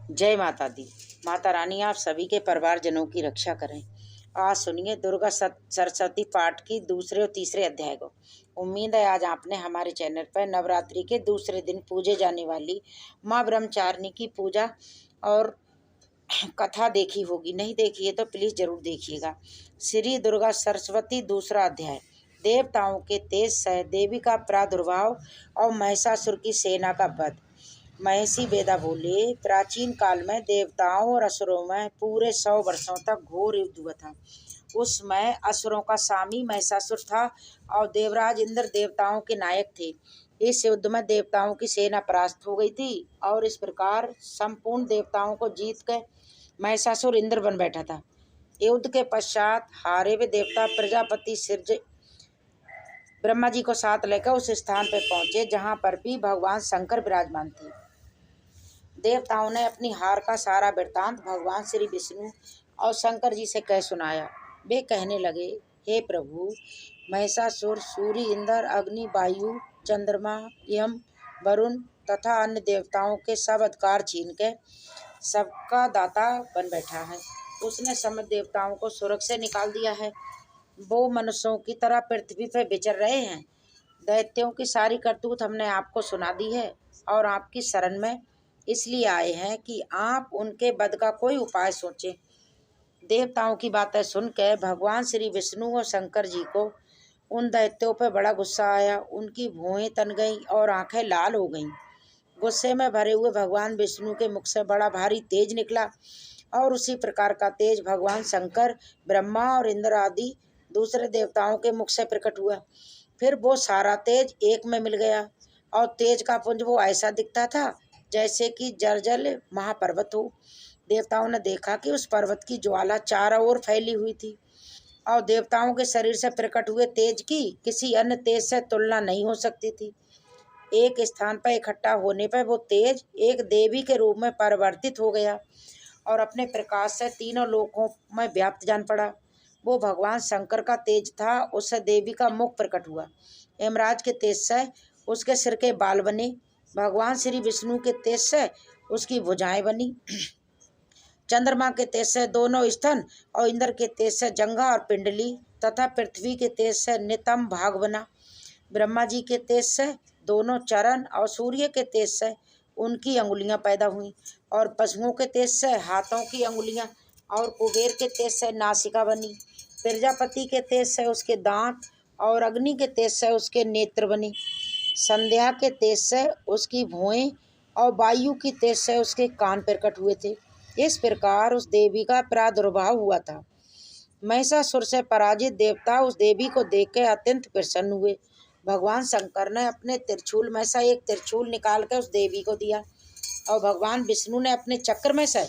जय माता दी। माता रानी आप सभी के परिवारजनों की रक्षा करें। आज सुनिए दुर्गा सरस्वती पाठ की दूसरे और तीसरे अध्याय को। उम्मीद है आज आपने हमारे चैनल पर नवरात्रि के दूसरे दिन पूजे जाने वाली माँ ब्रह्मचारिणी की पूजा और कथा देखी होगी। नहीं देखी है तो प्लीज जरूर देखिएगा। श्री दुर्गा सरस्वती दूसरा अध्याय। देवताओं के तेज से देवी का प्रादुर्भाव और महिषासुर की सेना का वध। महर्षि वेदा बोले, प्राचीन काल में देवताओं और असुरों में पूरे 100 वर्षों तक घोर युद्ध हुआ था। उसमें असुरों का स्वामी महिषासुर था और देवराज इंद्र देवताओं के नायक थे। इस युद्ध में देवताओं की सेना परास्त हो गई थी और इस प्रकार संपूर्ण देवताओं को जीत कर महिषासुर इंद्र बन बैठा था। युद्ध के पश्चात हारे हुए देवता प्रजापति सिरज ब्रह्मा जी को साथ लेकर उस स्थान पर पहुंचे जहां पर भी भगवान शंकर विराजमान थे। देवताओं ने अपनी हार का सारा वृत्तांत भगवान श्री विष्णु और शंकर जी से कह सुनाया। वे कहने लगे, हे प्रभु, महिषासुर सूर्य, इंद्र, अग्नि, वायु, चंद्रमा, यम, वरुण तथा अन्य देवताओं के सब अधिकार छीन के सबका दाता बन बैठा है। उसने समस्त देवताओं को स्वर्ग से निकाल दिया है। वो मनुष्यों की तरह पृथ्वी पर विचर रहे हैं। दैत्यों की सारी करतूत हमने आपको सुना दी है और आपकी शरण में इसलिए आए हैं कि आप उनके वध का कोई उपाय सोचें। देवताओं की बातें सुनकर भगवान श्री विष्णु और शंकर जी को उन दैत्यों पर बड़ा गुस्सा आया। उनकी भुएं तन गईं और आंखें लाल हो गईं। गुस्से में भरे हुए भगवान विष्णु के मुख से बड़ा भारी तेज निकला और उसी प्रकार का तेज भगवान शंकर, ब्रह्मा और इंद्र आदि दूसरे देवताओं के मुख से प्रकट हुआ। फिर वो सारा तेज एक में मिल गया और तेज का पुंज वो ऐसा दिखता था जैसे कि जर्जर महापर्वत हो। देवताओं ने देखा कि उस पर्वत की ज्वाला चारों ओर फैली हुई थी और देवताओं के शरीर से प्रकट हुए तेज की किसी अन्य तेज से तुलना नहीं हो सकती थी। एक स्थान पर इकट्ठा होने पर वो तेज एक देवी के रूप में परिवर्तित हो गया और अपने प्रकाश से तीनों लोकों में व्याप्त जान पड़ा। वो भगवान शंकर का तेज था। उससे देवी का मुख प्रकट हुआ। यमराज के तेज से उसके सिर के बाल बने। भगवान श्री विष्णु के तेज से उसकी भुजाएं बनी। चंद्रमा के तेज से दोनों स्तन और इंद्र के तेज से जंघा और पिंडली तथा पृथ्वी के तेज से नितंब भाग बना। ब्रह्मा जी के तेज से दोनों चरण और सूर्य के तेज से उनकी अंगुलियां पैदा हुई और पशुओं के तेज से हाथों की अंगुलियां और कुबेर के तेज से नासिका बनी। प्रजापति के तेज से उसके दांत और अग्नि के तेज से उसके नेत्र बने। संध्या के तेज से उसकी भुएं और वायु की तेज से उसके कान प्रकट हुए थे। इस प्रकार उस देवी का प्रादुर्भाव हुआ था। महिषासुर से पराजित देवता उस देवी को देखकर अत्यंत प्रसन्न हुए। भगवान शंकर ने अपने त्रिशूल में से एक त्रिशूल निकाल कर उस देवी को दिया और भगवान विष्णु ने अपने चक्र में से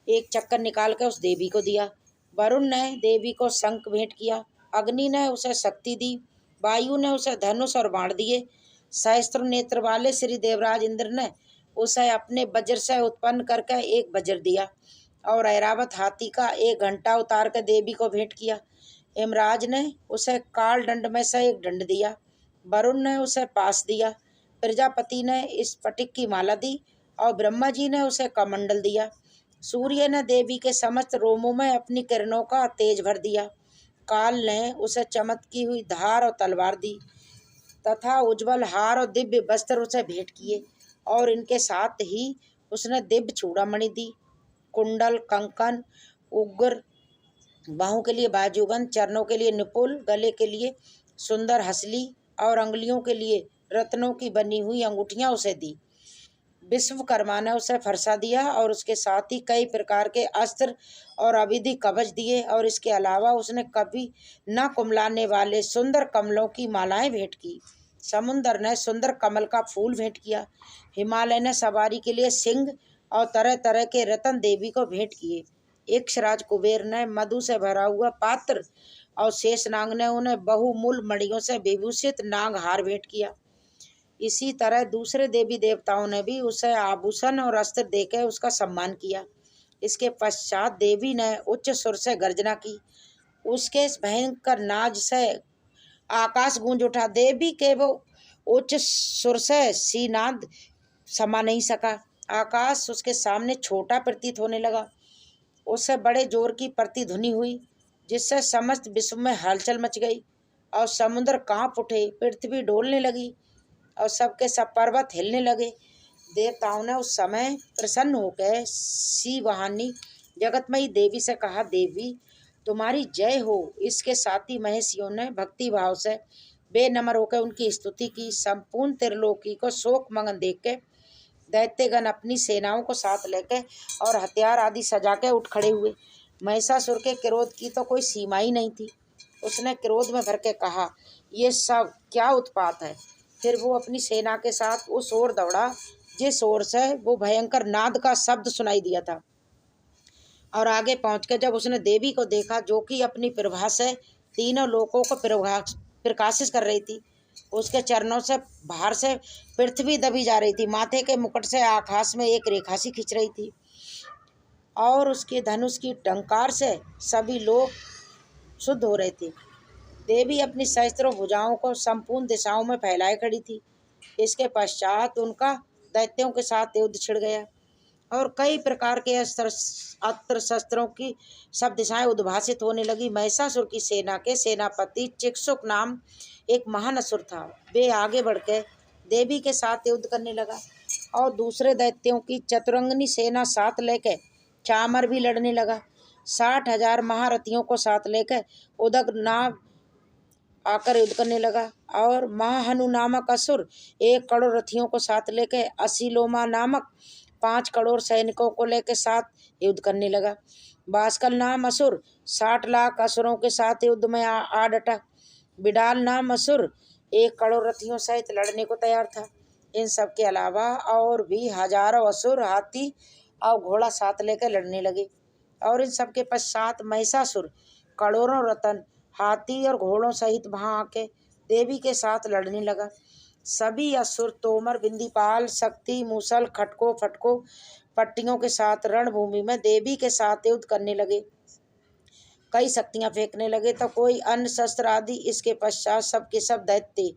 एक चक्कर निकाल कर उस देवी को दिया। वरुण ने देवी को शंख भेंट किया। अग्नि ने उसे शक्ति दी। वायु ने उसे धनुष और बाण दिए। सहस्त्र नेत्र वाले श्री देवराज इंद्र ने उसे अपने वज्र से उत्पन्न करके एक वज्र दिया और ऐरावत हाथी का एक घंटा उतार कर देवी को भेंट किया। यमराज ने उसे काल दंड में से एक दंड दिया। वरुण ने उसे पास दिया। प्रजापति ने स्फटिक की माला दी और ब्रह्मा जी ने उसे कमंडल दिया। सूर्य ने देवी के समस्त रोमों में अपनी किरणों का तेज भर दिया। काल ने उसे चमकती हुई धार और तलवार दी तथा उज्ज्वल हार और दिव्य वस्त्र उसे भेंट किए और इनके साथ ही उसने दिव्य चूड़ामणि दी, कुंडल, कंकन, उग्र, बाहों के लिए बाजूबंद, चरणों के लिए निपुल, गले के लिए सुंदर हसली और अंगुलियों के लिए रत्नों की बनी हुई अंगूठियां उसे दी। विश्वकर्मा ने उसे फरसा दिया और उसके साथ ही कई प्रकार के अस्त्र और अविधि कवच दिए और इसके अलावा उसने कभी न कुमलाने वाले सुंदर कमलों की मालाएं भेंट की। समुद्र ने सुंदर कमल का फूल भेंट किया। हिमालय ने सवारी के लिए सिंह और तरह तरह के रत्न देवी को भेंट किए। यक्षराज कुबेर ने मधु से भरा हुआ पात्र और शेषनाग ने उन्हें बहुमूल्य मणियों से विभूषित नाग हार भेंट किया। इसी तरह दूसरे देवी देवताओं ने भी उसे आभूषण और अस्त्र देकर उसका सम्मान किया। इसके पश्चात देवी ने उच्च सुर से गर्जना की। उसके भयंकर नाद से आकाश गूंज उठा। देवी के वो उच्च सुर से सीनाद समा नहीं सका। आकाश उसके सामने छोटा प्रतीत होने लगा। उससे बड़े जोर की प्रतिध्वनि हुई, जिससे समस्त विश्व में हलचल मच गई और समुद्र कांप उठे, पृथ्वी डोलने लगी और सबके सब पर्वत हिलने लगे। देवताओं ने उस समय प्रसन्न होकर शिववाहिनी जगतमयी देवी से कहा, देवी तुम्हारी जय हो। इसके साथ ही महर्षियों ने भक्ति भाव से बेनम्र होकर उनकी स्तुति की। संपूर्ण त्रिलोकी को शोक मगन देख के दैत्यगण अपनी सेनाओं को साथ लेकर और हथियार आदि सजा के उठ खड़े हुए। महिषासुर के क्रोध की तो कोई सीमा ही नहीं थी। उसने क्रोध में भर के कहा, ये सब क्या उत्पात है। फिर वो अपनी सेना के साथ उस ओर दौड़ा जिस ओर से वो भयंकर नाद का शब्द सुनाई दिया था, और आगे पहुंचकर जब उसने देवी को देखा, जो कि अपनी प्रभा से तीनों लोकों को प्रकाशित कर रही थी। उसके चरणों से बाहर से पृथ्वी दबी जा रही थी, माथे के मुकुट से आकाश में एक रेखा सी खींच रही थी, और उसके धनुष की टंकार से सभी लोग शुद्ध हो रहे थे। देवी अपनी सहस्त्रों भुजाओं को संपूर्ण दिशाओं में फैलाए खड़ी थी। इसके पश्चात उनका दैत्यों के साथ युद्ध छिड़ गया और कई प्रकार के अस्त्र शस्त्रों की सब दिशाएं उद्भासित होने लगी। महिषासुर की सेना के सेनापति चिक्षुक नाम एक महान असुर था। वे आगे बढ़कर देवी के साथ युद्ध करने लगा और दूसरे दैत्यों की चतुरंगनी सेना साथ लेकर चामर भी लड़ने लगा। 60,000 महारथियों को साथ लेकर उदक नाव आकर युद्ध करने लगा, और महाहनु नामक असुर 1 करोड़ रथियों को साथ लेकर असीलोमा नामक 5 करोड़ सैनिकों को लेकर साथ युद्ध करने लगा। बास्कल नाम असुर 60 लाख असुरों के साथ युद्ध में आ डटा। बिडाल नाम असुर 1 करोड़ रथियों सहित लड़ने को तैयार था। इन सब के अलावा और भी हजारों असुर हाथी और घोड़ा साथ लेकर लड़ने लगे, और इन सब के पश्चात महिषासुर करोड़ों रतन हाथी और घोड़ों सहित वहां आके देवी के साथ लड़ने लगा। सभी असुर तोमर, बिंदीपाल, शक्ति, मूसल, खटको फटको पट्टियों के साथ रणभूमि में देवी के साथ युद्ध करने लगे। कई शक्तियां फेंकने लगे तो कोई अन्य शस्त्र आदि। इसके पश्चात सबके सब दैत्य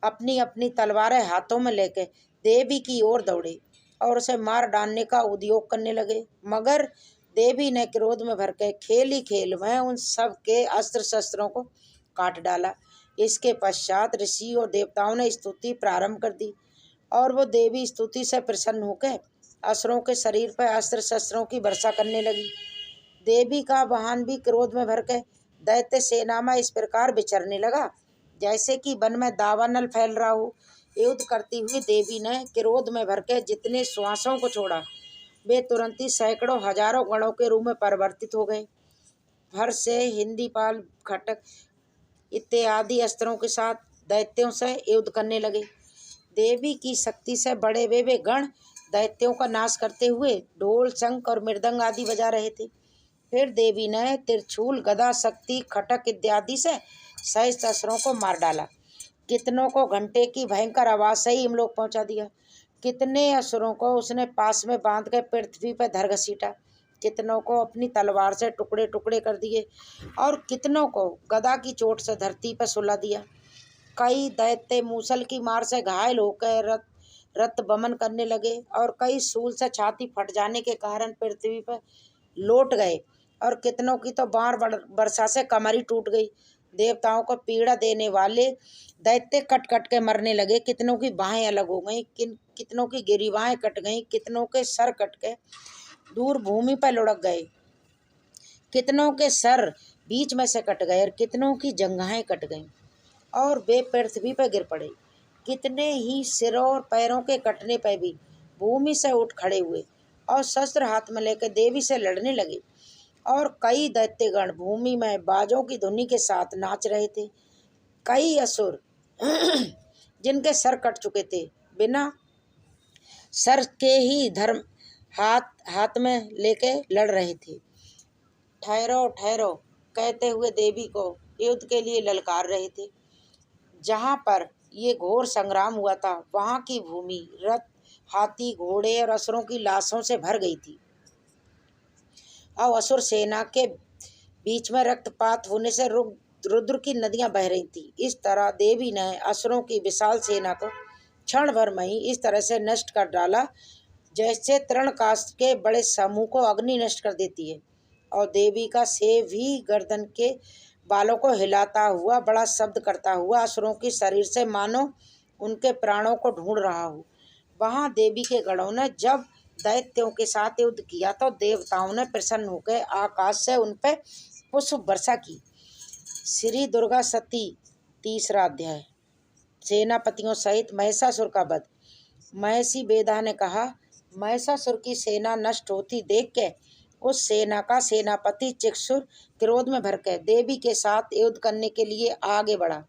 अपनी अपनी तलवारें हाथों में लेकर देवी की ओर दौड़े और उसे मार डालने का उद्योग करने लगे, मगर देवी ने क्रोध में भरकर खेल ही खेल में उन सब के अस्त्र शस्त्रों को काट डाला। इसके पश्चात ऋषि और देवताओं ने स्तुति प्रारंभ कर दी, और वो देवी स्तुति से प्रसन्न होकर असुरों के शरीर पर अस्त्र शस्त्रों की वर्षा करने लगी। देवी का वाहन भी क्रोध में भरकर दैत्य सेना में इस प्रकार विचरने लगा जैसे कि वन में दावानल फैल रहा हो। युद्ध करती हुई देवी ने क्रोध में भरकर जितने श्वासों को छोड़ा, वे तुरंत ही सैकड़ों हजारों गणों के रूप में परिवर्तित हो गए। भर से हिंदीपाल, खटक इत्यादि अस्त्रों के साथ दैत्यों से युद्ध करने लगे। देवी की शक्ति से बड़े वे गण दैत्यों का नाश करते हुए ढोल, शंख और मृदंग आदि बजा रहे थे। फिर देवी ने त्रिशूल, गदा, शक्ति, खटक इत्यादि से सहस्त्र असुरों को मार डाला। कितनों को घंटे की भयंकर आवाज से ही इमलोक पहुंचा दिया। कितने असुरों को उसने पास में बांध कर पृथ्वी पर धर घसीटा। कितनों को अपनी तलवार से टुकड़े टुकड़े कर दिए, और कितनों को गदा की चोट से धरती पर सुला दिया। कई दैत्य मूसल की मार से घायल होकर रत बमन करने लगे, और कई सूल से छाती फट जाने के कारण पृथ्वी पर लौट गए, और कितनों की तो बाण वर्षा से कमर ही टूट गई। देवताओं को पीड़ा देने वाले दैत्य कट कट के मरने लगे। कितनों की बाहें अलग हो गई, कितनों की गिरीबाहें कट गईं, कितनों के सर कट के दूर भूमि पर लुढ़क गए, कितनों के सर बीच में से कट गए, और कितनों की जंघाएं कट गईं और वे पृथ्वी पर गिर पड़े। कितने ही सिरों और पैरों के कटने पर भी भूमि से उठ खड़े हुए और शस्त्र हाथ में लेकर देवी से लड़ने लगे, और कई दैत्यगण भूमि में बाजों की धुनी के साथ नाच रहे थे। कई असुर जिनके सर कट चुके थे, बिना सर के ही धर्म हाथ में लेके लड़ रहे थे। ठहरो ठहरो कहते हुए देवी को युद्ध के लिए ललकार रहे थे। जहाँ पर ये घोर संग्राम हुआ था, वहाँ की भूमि रथ, हाथी, घोड़े और असुरों की लाशों से भर गई थी, और असुर सेना के बीच में रक्तपात होने से रुद्र की नदियां बह रही थी। इस तरह देवी ने असुरों की विशाल सेना को क्षण भर में ही इस तरह से नष्ट कर डाला जैसे तृणकाष्ठ के बड़े समूह को अग्नि नष्ट कर देती है। और देवी का सेव ही गर्दन के बालों को हिलाता हुआ बड़ा शब्द करता हुआ असुरों के शरीर से मानो उनके प्राणों को ढूंढ रहा हो। वहां देवी के गणों ने जब दैत्यों के साथ युद्ध किया तो देवताओं ने प्रसन्न होकर आकाश से उन पर पुष्प वर्षा की। श्री दुर्गा सती, तीसरा अध्याय। सेनापतियों सहित महिषासुर का वध। महर्षि वेदा ने कहा, महिषासुर की सेना नष्ट होती देख के उस सेना का सेनापति चिक्षुर क्रोध में भरकर देवी के साथ युद्ध करने के लिए आगे बढ़ा।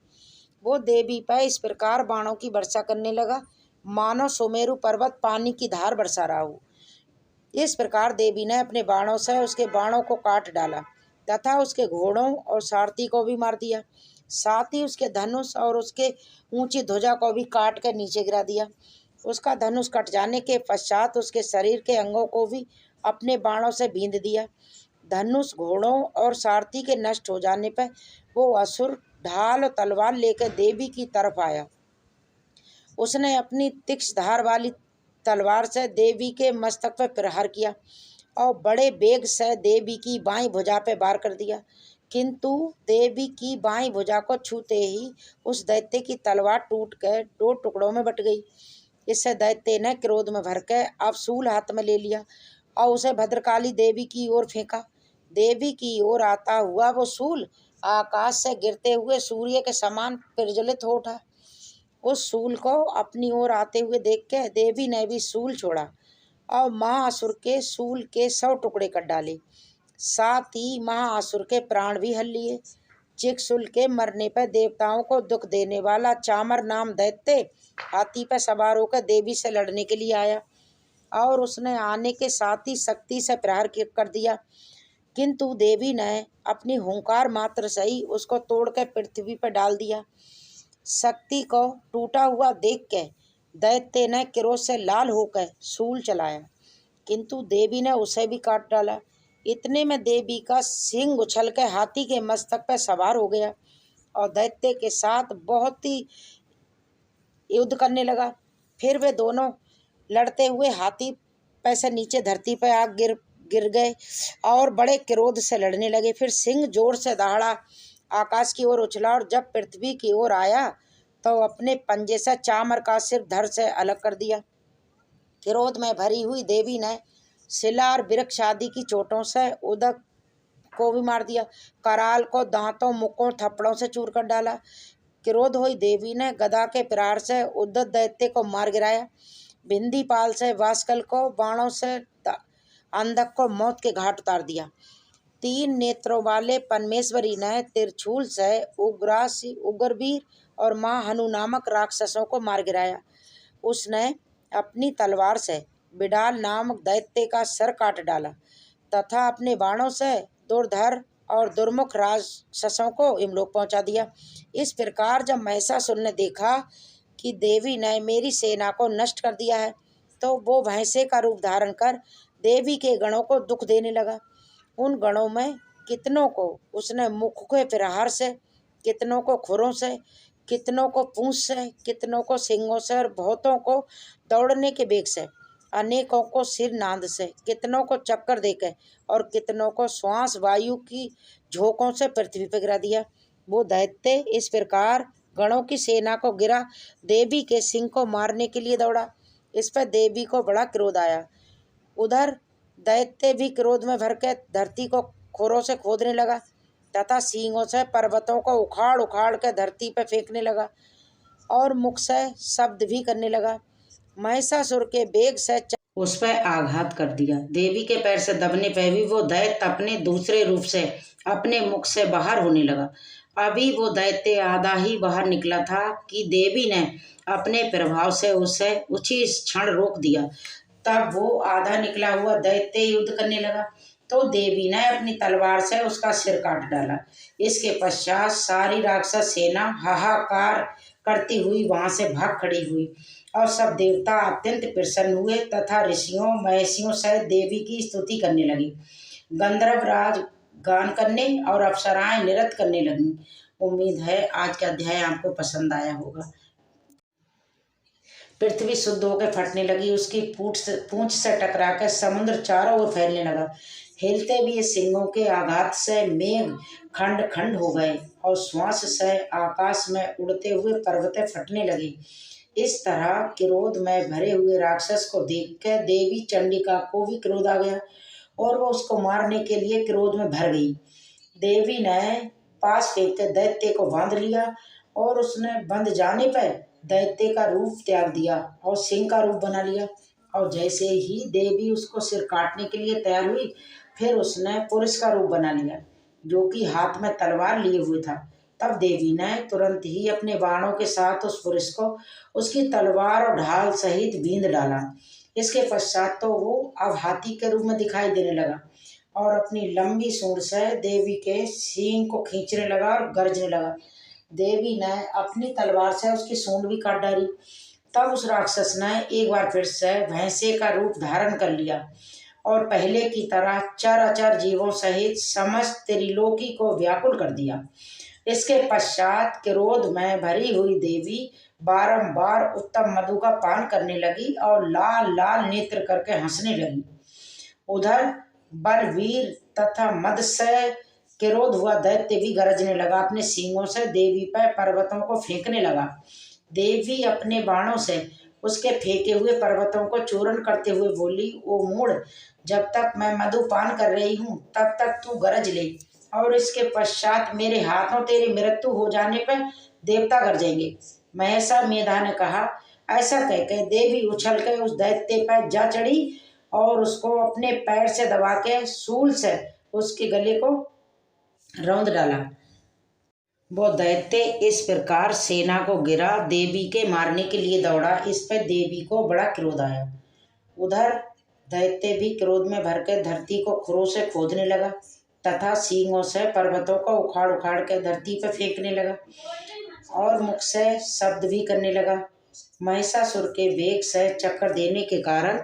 वो देवी पर इस प्रकार बाणों की वर्षा करने लगा मानो सुमेरु पर्वत पानी की धार बरसा रहा हो। इस प्रकार देवी ने अपने बाणों से उसके बाणों को काट डाला तथा उसके घोड़ों और सारथी को भी मार दिया। साथ ही उसके धनुष और उसके ऊंची ध्वजा को भी काट कर नीचे गिरा दिया। उसका धनुष कट जाने के पश्चात उसके शरीर के अंगों को भी अपने बाणों से बींध दिया। धनुष, घोड़ों और सारथी के नष्ट हो जाने पर वो असुर ढाल और तलवार लेकर देवी की तरफ आया। उसने अपनी तीक्ष्ण धार वाली तलवार से देवी के मस्तक पर प्रहार किया और बड़े वेग से देवी की बाईं भुजा पर वार कर दिया, किंतु देवी की बाईं भुजा को छूते ही उस दैत्य की तलवार टूटकर 2 टुकड़ों में बट गई। इससे दैत्य ने क्रोध में भरकर अब शूल हाथ में ले लिया और उसे भद्रकाली देवी की ओर फेंका। देवी की ओर आता हुआ वो शूल आकाश से गिरते हुए सूर्य के समान प्रज्वलित हो उठा। उस शूल को अपनी ओर आते हुए देख के देवी ने भी शूल छोड़ा और महाअसुर के शूल के 100 टुकड़े कर डाले। साथ ही महाअसुर के प्राण भी हल लिए। चिक्षुल के मरने पर देवताओं को दुख देने वाला चामर नाम दैत्य हाथी पर सवार होकर देवी से लड़ने के लिए आया और उसने आने के साथ ही शक्ति से प्रहार कर दिया, किंतु देवी ने अपनी हुंकार मात्र से ही उसको तोड़कर पृथ्वी पर डाल दिया। शक्ति को टूटा हुआ देख के दैत्य ने क्रोध से लाल होकर शूल चलाया, किंतु देवी ने उसे भी काट डाला। इतने में देवी का सिंह उछल कर हाथी के मस्तक पर सवार हो गया और दैत्य के साथ बहुत ही युद्ध करने लगा। फिर वे दोनों लड़ते हुए हाथी पर से नीचे धरती पर आग गिर गए और बड़े क्रोध से लड़ने लगे। फिर सिंह जोर से दहाड़ा आकाश की ओर उछला और जब पृथ्वी की ओर आया तो अपने पंजे से चामर का सिर धड़ से अलग कर दिया। क्रोध में भरी हुई देवी ने शिला और वृक्ष आदि की चोटों से उदक को भी मार दिया। कराल को दांतों, मुक्कों, थप्पड़ों से चूर कर डाला। क्रोध हुई देवी ने गदा के प्रहार से उद्धत दैत्य को मार गिराया। बिंदीपाल से वास्कल को बाणों से अंधक को मौत के घाट उतार दिया। 3 नेत्रों वाले परमेश्वरी ने तिरछूल से उग्रासी, उग्रवीर और माँ हनु नामक राक्षसों को मार गिराया। उसने अपनी तलवार से बिडाल नामक दैत्य का सर काट डाला तथा अपने बाणों से दुर्धर और दुर्मुख राक्षसों को इमलोक पहुंचा दिया। इस प्रकार जब महिषासुर ने देखा कि देवी ने मेरी सेना को नष्ट कर दिया है तो वो भैंसे का रूप धारण कर देवी के गणों को दुख देने लगा। उन गणों में कितनों को उसने मुख के प्रहार से, कितनों को खुरों से, कितनों को पूंछ से, कितनों को सींगों से और बहुतों को दौड़ने के बेग से, अनेकों को सिर नांद से, कितनों को चक्कर देकर और कितनों को श्वास वायु की झोंकों से पृथ्वी पर गिरा दिया। वो दैत्य इस प्रकार गणों की सेना को गिरा देवी के सिंह को मारने के लिए दौड़ा। इस पर देवी को बड़ा क्रोध आया। उधर दैत्य भी क्रोध में भरकर धरती को खुरों से खोदने लगा तथा सींगों से पर्वतों को उखाड़ उखाड़ कर धरती पर फेंकने लगा और मुख से शब्द भी करने लगा। महिषासुर के बेग से उस पर आघात कर दिया। देवी के पैर से दबने पर भी वो दैत्य अपने दूसरे रूप से अपने मुख से बाहर होने लगा। अभी वो दैत्य आधा ही बाहर निकला था कि देवी ने अपने प्रभाव से उसे उसी क्षण रोक दिया। तब वो आधा निकला हुआ दैत्य युद्ध करने लगा तो देवी ने अपनी तलवार से उसका सिर काट डाला। इसके पश्चात सारी राक्षस सेना हाहाकार करती हुई वहां से भाग खड़ी हुई और सब देवता अत्यंत प्रसन्न हुए तथा ऋषियों, महर्षियों सहित देवी की स्तुति करने लगी। गंधर्व राज गान करने और अप्सराएं नृत्य करने लगी। उम्मीद है आज का अध्याय आपको पसंद आया होगा। पृथ्वी शुद्ध होकर फटने लगी, उसकी पूंछ से टकरा कर समुद्र चारों ओर फैलने लगा। हिलते भी सिंहों के आघात से मेघ खंड खंड हो गए और श्वास से आकाश में उड़ते हुए पर्वतें फटने लगी। इस तरह क्रोध में भरे हुए राक्षस को देखकर देवी चंडिका को भी क्रोध आ गया और वो उसको मारने के लिए क्रोध में भर गई। देवी ने पास फेंककर दैत्य को बांध लिया और उसने बंध जाने पर दैत्य का रूप त्याग दिया और सिंह का रूप बना लिया। और जैसे ही देवी उसको सिर काटने के लिए तैयार हुई, फिर उसने पुरुष का रूप बना लिया जो कि हाथ में तलवार लिए हुए था। तब देवी ने तुरंत ही अपने बाणों के साथ उस पुरुष को उसकी तलवार और ढाल सहित बींध डाला। इसके पश्चात तो वो अब हाथी के रूप में दिखाई देने लगा और अपनी लंबी सूंड से देवी के सींग को खींचने लगा और गरजने लगा। देवी ने अपनी तलवार से उसकी सूंड भी काट डाली। तब उस राक्षस ने एक बार फिर से भैंसे का रूप धारण कर लिया और पहले की तरह चराचर जीवों सहित समस्त त्रिलोकी को व्याकुल कर दिया। इसके पश्चात क्रोध में भरी हुई देवी बारंबार उत्तम मधु का पान करने लगी और लाल लाल नेत्र करके हंसने लगी। उधर बलवीर तथा मद से क्रोध हुआ दैत्य भी गरजने लगा, अपने सींगों से देवी पर पर्वतों को फेंकने लगा। देवी अपने बाणों से उसके फेंके हुए पर्वतों को चूर्ण करते हुए बोली, ओ मूढ़, जब तक मैं मधुपान कर रही हूँ तब तक तू गरज ले और इसके पश्चात मेरे हाथों तेरी मृत्यु हो जाने पर देवता गरजेंगे। महसा मेधा ने कहा। ऐसा कहकर देवी उछल कर उस दैत्य पर जा चढ़ी और उसको अपने पैर से दबा के सूल से उसके गले को रौंद डाला। वो दैत्य इस प्रकार सेना को गिरा देवी के मारने के लिए दौड़ा। इस पर देवी को बड़ा क्रोध आया। उधर दैत्य भी क्रोध में भरकर धरती को खुरों से खोदने लगा तथा सींगों से पर्वतों को उखाड़ उखाड़ कर धरती पर फेंकने लगा और मुख से शब्द भी करने लगा। महिषासुर के वेग से चक्कर देने के कारण